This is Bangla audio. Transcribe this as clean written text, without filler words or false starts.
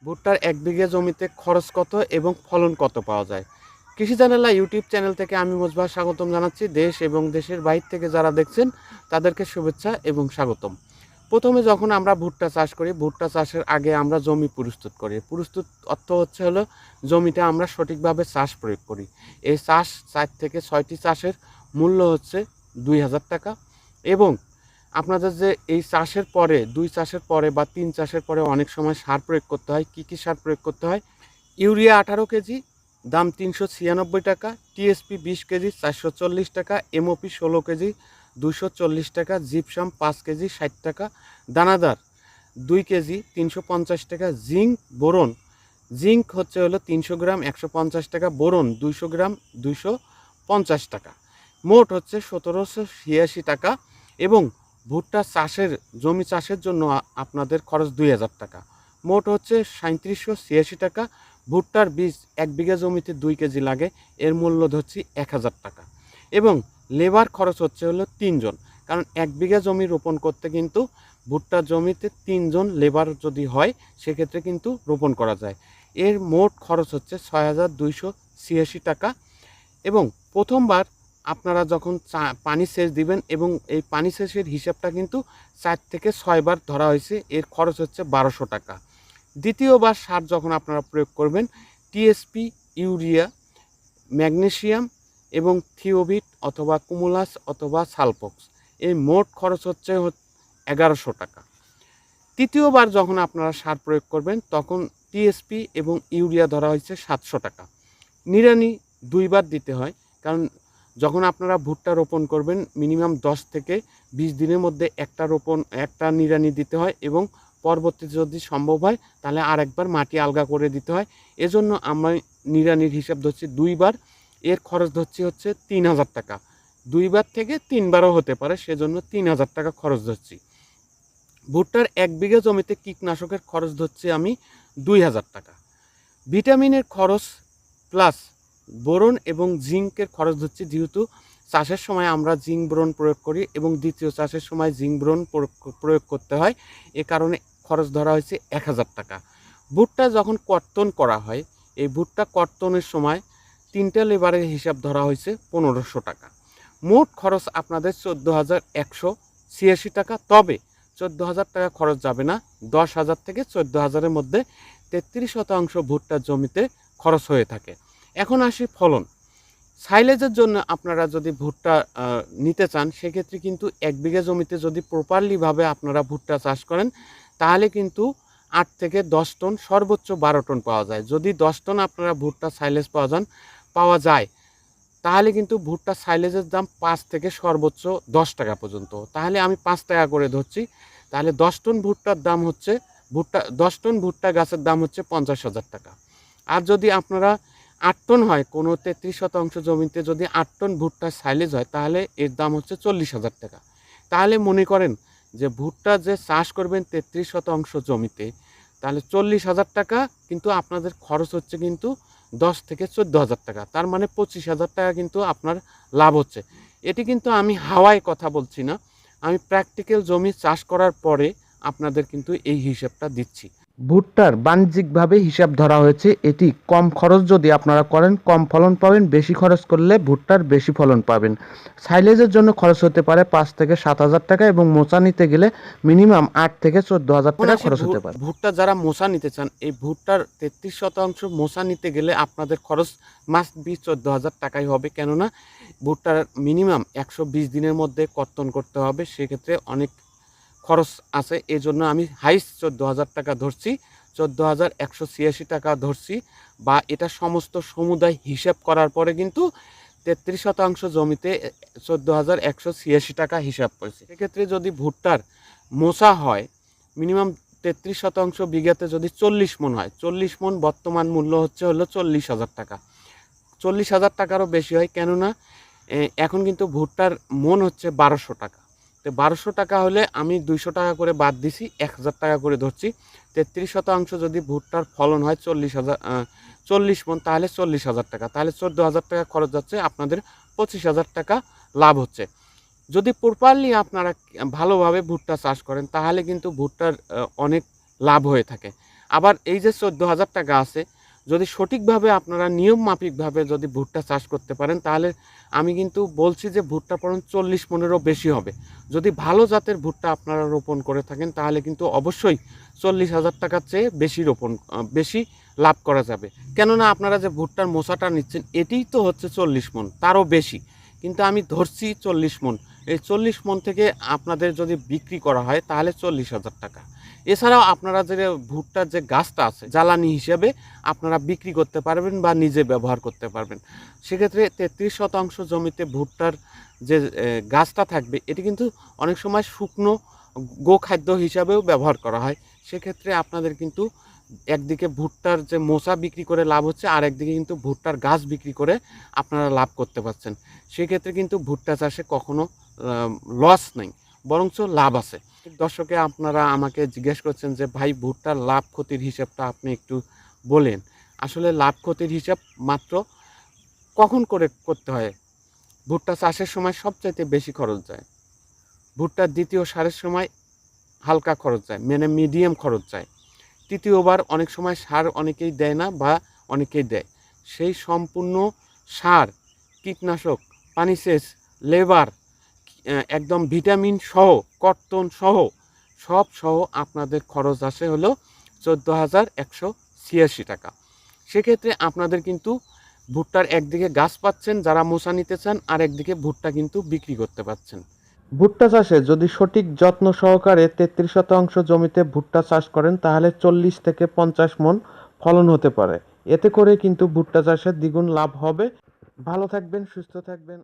ভুট্টার 1 বিঘা জমিতে খরচ কত এবং ফলন কত পাওয়া যায়? কৃষি জানালা ইউটিউব চ্যানেল থেকে আমি মোজবা স্বাগতম জানাচ্ছি। দেশ এবং দেশের বাইরে থেকে যারা দেখছেন তাদেরকে শুভেচ্ছা এবং স্বাগতম। প্রথমে যখন আমরা ভুট্টা চাষ করি, ভুট্টা চাষের আগে আমরা জমি প্রস্তুত করি। প্রস্তুত অর্থ হচ্ছে হলো জমিটা আমরা সঠিকভাবে চাষ প্রয়োগ করি। এই চাষ 4 থেকে 6টি চাষের মূল্য হচ্ছে 2000 টাকা। এবং আপনাদের যে এই চাষের পরে 2 চাষের পরে বা 3 চাষের পরে অনেক সময় সার প্রয়োগ করতে হয়। কী সার প্রয়োগ করতে হয়? ইউরিয়া 18 কেজি দাম 396 টাকা, টিএসপি 20 কেজি 440 টাকা, এমওপি 16 কেজি 240 টাকা, জিপসাম 5 কেজি 60 টাকা, দানাদার 2 কেজি 350 টাকা, বোরন জিঙ্ক হচ্ছে হলো 300 গ্রাম 150 টাকা, বোরন 200 গ্রাম 250 টাকা। মোট হচ্ছে 1786 টাকা। এবং ভুট্টা চাষের জমি চাষের জন্য আপনাদের খরচ 2000 টাকা। মোট হচ্ছে 3786 টাকা। ভুট্টার বীজ 1 বিঘা জমিতে 2 কেজি লাগে, এর মূল্য ধরছি 1000 টাকা। এবং লেবার খরচ হচ্ছে হলো 3 জন, কারণ 1 বিঘা জমি রোপণ করতে কিন্তু ভুট্টার জমিতে 3 জন লেবার যদি হয় সেক্ষেত্রে কিন্তু রোপণ করা যায়। এর মোট খরচ হচ্ছে 6286 টাকা। এবং প্রথমবার আপনারা যখন পানি সেচ দিবেন, এবং এই পানি সেচের হিসাবটা কিন্তু 4 থেকে 6 বার ধরা হয়েছে, এর খরচ হচ্ছে 1200 টাকা। দ্বিতীয়বার সার যখন আপনারা প্রয়োগ করবেন, টিএসপি, ইউরিয়া, ম্যাগনেসিয়াম এবং থিওবিট অথবা কুমুলাস অথবা সালফক্স, এই মোট খরচ হচ্ছে 1100 টাকা। তৃতীয়বার যখন আপনারা সার প্রয়োগ করবেন তখন টিএসপি এবং ইউরিয়া ধরা হয়েছে 700 টাকা। নিড়ানি 2 বার দিতে হয়, কারণ যখন আপনারা ভুট্টা রোপণ করবেন মিনিমাম 10 থেকে 20 দিনের মধ্যে একটা নিড়ানি দিতে হয়, এবং পরবর্তীতে যদি সম্ভব হয় তাহলে আরেকবার মাটি আলগা করে দিতে হয়। এজন্য আমরা নিড়ানির হিসাব ধরছি 2 বার। এর খরচ ধরছি হচ্ছে 3000 টাকা। 2 বার থেকে 3 বারও হতে পারে, সেজন্য 3000 টাকা খরচ ধরছি। ভুট্টার 1 বিঘা জমিতে কীটনাশকের খরচ ধরছি আমি 2000 টাকা। ভিটামিনের খরচ প্লাস বোরন এবং জিঙ্কের খরচ হচ্ছে, যেহেতু চাষের সময় আমরা জিঙ্ক বোরন প্রয়োগ করি এবং দ্বিতীয় চাষের সময় জিঙ্ক বোরন প্রয়োগ করতে হয়, এ কারণে খরচ ধরা হয়েছে 1000 টাকা। ভুট্টা যখন কর্তন করা হয়, এই ভুট্টা কর্তনের সময় 3টা লেবারের হিসাব ধরা হয়েছে 1500 টাকা। মোট খরচ আপনাদের 14,186 টাকা। তবে 14,000 টাকা খরচ যাবে না, 10,000 থেকে 14,000-এর মধ্যে 33% ভুট্টার জমিতে খরচ হয়ে থাকে। এখন আসি ফলন। সাইলেজের জন্য আপনারা যদি ভুট্টা নিতে চান, সেক্ষেত্রে কিন্তু 1 বিঘা জমিতে যদি প্রপারলিভাবে আপনারা ভুট্টা চাষ করেন তাহলে কিন্তু 8 থেকে 10 টন, সর্বোচ্চ 12 টন পাওয়া যায়। যদি 10 টন আপনারা ভুট্টা সাইলেজ পাওয়া যায় তাহলে কিন্তু ভুট্টা সাইলেজের দাম 5 থেকে সর্বোচ্চ 10 টাকা পর্যন্ত। তাহলে আমি 5 টাকা করে ধরছি। তাহলে 10 টন ভুট্টার দাম হচ্ছে 10 টন ভুট্টা গাছের দাম হচ্ছে 50,000 টাকা। আর যদি আপনারা 8 টন হয়, কোনো 33% জমিতে যদি 8 টন ভুট্টার সাইলেজ হয় তাহলে এর দাম হচ্ছে 40,000 টাকা। তাহলে মনে করেন যে ভুট্টা যে চাষ করবেন 33% জমিতে, তাহলে 40,000 টাকা, কিন্তু আপনাদের খরচ হচ্ছে কিন্তু 10 থেকে 14,000 টাকা। তার মানে 25,000 টাকা কিন্তু আপনার লাভ হচ্ছে। এটি কিন্তু আমি হাওয়ায় কথা বলছি না, আমি প্র্যাকটিক্যাল জমি চাষ করার পরে আপনাদের কিন্তু এই হিসাবটা দিচ্ছি। ভুট্টার বাণিজ্যিকভাবে হিসাব ধরা হয়েছে, এটি কম খরচ যদি আপনারা করেন কম ফলন পাবেন, বেশি খরচ করলে ভুট্টার বেশি ফলন পাবেন। সাইলেজের জন্য খরচ হতে পারে 5 থেকে 7,000 টাকা, এবং মোচা নিতে গেলে মিনিমাম 8 থেকে 14,000 টাকা খরচ হতে পারে। ভুট্টা যারা মোচা নিতে চান, এই ভুট্টার 33% মোচা নিতে গেলে আপনাদের খরচ মাস্ট বি 14,000 টাকাই হবে, কেননা ভুট্টার মিনিমাম 120 দিনের মধ্যে কর্তন করতে হবে, সেক্ষেত্রে অনেক খরচ আছে। এই জন্য আমি হাইস্ট 14,000 টাকা ধরছি, 14,186 টাকা ধরছি, বা এটা সমস্ত সমুদায় হিসাব করার পরে কিন্তু 33% জমিতে 14,186 টাকা হিসাব করেছি। সেক্ষেত্রে যদি ভুট্টার মোচা হয় মিনিমাম 33% বিঘাতে যদি 40 মণ হয়, 40 মণ বর্তমান মূল্য হচ্ছে হলো 40,000 টাকা। 40,000 টাকারও বেশি হয়, কেননা এখন কিন্তু ভুট্টার মণ হচ্ছে 1200 টাকা। তো 1200 টাকা হলে আমি 200 টাকা করে বাদ দিছি, 1,000 টাকা করে ধরছি। 33% যদি ভুট্টার ফলন হয় 40 মণ, তাহলে 40,000 টাকা, তাহলে 14,000 টাকা খরচ যাচ্ছে, আপনাদের 25,000 টাকা লাভ হচ্ছে। যদি প্রপারলি আপনারা ভালোভাবে ভুট্টা চাষ করেন তাহলে কিন্তু ভুট্টার অনেক লাভ হয়ে থাকে। আবার এই যে 14,000 টাকা আছে, যদি সঠিকভাবে আপনারা নিয়ম মাফিকভাবে যদি ভুট্টা চাষ করতে পারেন, তাহলে আমি কিন্তু বলছি যে ভুট্টা ফলন 40 মনেরও বেশি হবে। যদি ভালো জাতের ভুট্টা আপনারা রোপণ করে থাকেন, তাহলে কিন্তু অবশ্যই 40,000 টাকার চেয়ে বেশি বেশি লাভ করা যাবে। কেননা আপনারা যে ভুট্টার মোচাটা নিচ্ছেন, এটিই তো হচ্ছে 40 মণ, তারও বেশি। কিন্তু আমি ধরছি 40 মণ। এই 40 মণ থেকে আপনাদের যদি বিক্রি করা হয়, তাহলে 40,000 টাকা। এছাড়াও আপনারা যে ভুট্টার যে গাছটা আছে, জ্বালানি হিসেবে আপনারা বিক্রি করতে পারবেন বা নিজে ব্যবহার করতে পারবেন। সেক্ষেত্রে 33% জমিতে ভুট্টার যে গাছটা থাকবে, এটি কিন্তু অনেক সময় শুকনো গোখাদ্য হিসাবেও ব্যবহার করা হয়। সেক্ষেত্রে আপনাদের কিন্তু একদিকে ভুট্টার যে মোচা বিক্রি করে লাভ হচ্ছে, আর একদিকে কিন্তু ভুট্টার গাছ বিক্রি করে আপনারা লাভ করতে পারছেন। সেক্ষেত্রে কিন্তু ভুট্টা চাষে কখনো লস নেই, বরঞ্চ লাভ আছে। দর্শকে আপনারা আমাকে জিজ্ঞেস করছেন যে ভাই, ভুট্টার লাভ ক্ষতির হিসাবটা আপনি একটু বলেন। আসলে লাভ ক্ষতির হিসাব মাত্র কখন করে করতে হয়? ভুট্টা চাষের সময় সবচাইতে বেশি খরচ যায়, ভুট্টার দ্বিতীয় সারের সময় হালকা খরচ যায়, মানে মিডিয়াম খরচ যায়, তৃতীয়বার অনেক সময় সার অনেকেই দেয় না বা অনেকেই দেয়। সেই সম্পূর্ণ সার, কীটনাশক, পানি সেচ, লেবার, একদম ভিটামিন সহ, কর্তন সহ, সব সহ আপনাদের খরচ আসে হলো 14,186 টাকা। সেক্ষেত্রে আপনাদের কিন্তু ভুট্টার একদিকে গাছ পাচ্ছেন যারা মোচা নিতে চান, আর একদিকে ভুট্টা কিন্তু বিক্রি করতে পারছেন। ভুট্টা চাষে যদি সঠিক যত্ন সহকারে 33% জমিতে ভুট্টা চাষ করেন, তাহলে 40 থেকে 50 মণ ফলন হতে পারে। এতে করে কিন্তু ভুট্টা চাষের দ্বিগুণ লাভ হবে। ভালো থাকবেন, সুস্থ থাকবেন।